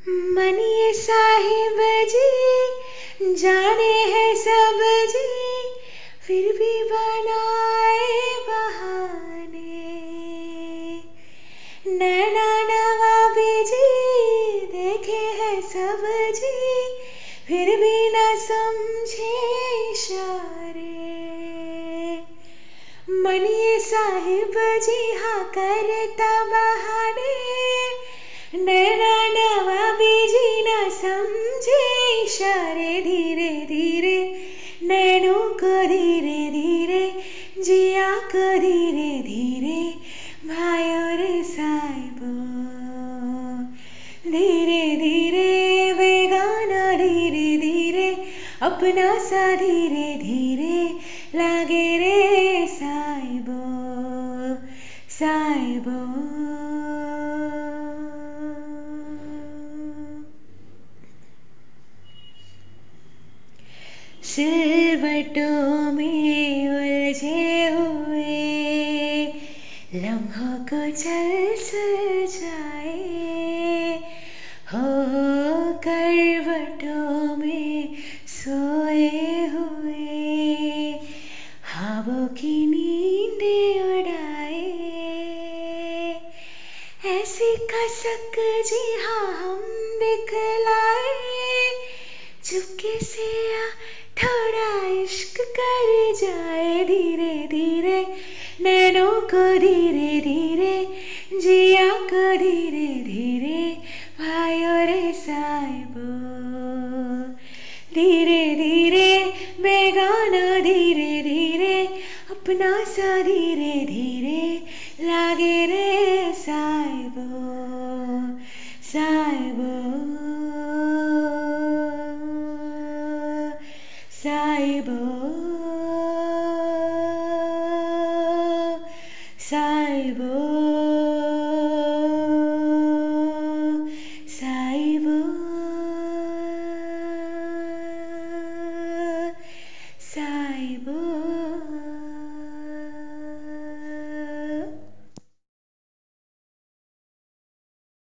मनिए साहिब जी जाने हैं सब जी, फिर भी बनाए बहाने। नैना नवाबी जी देखे हैं सब जी, फिर भी न समझे इशारे। मनिए साहिब जी हाँ करता बहाने, नैना नवाबी जी न समझे इशारे। धीरे धीरे नैनों को धीरे धीरे, जिया को धीरे धीरे, भाइयों रे साहिबो। धीरे धीरे बेगाना धीरे धीरे, अपना सा धीरे धीरे, लागे रे साहिबो साहिबो। सिलवटों में उलझे हुए लम्हों को चल सजाए, हो करवटों में सोए हुए ख्वाबों की नींदें उड़ाए। ऐसी कसक जी हाँ हम दिखलाए, चुपके से आ थोड़ा इश्क कर जाए। धीरे धीरे नैनों को धीरे धीरे, जिया को धीरे धीरे, भाइयों रे साहिबो। धीरे धीरे बेगाना धीरे धीरे, अपना सा धीरे धीरे, लागे रे साहिबो साहिबो साहिबो साहिबो साहिबो साहिबो।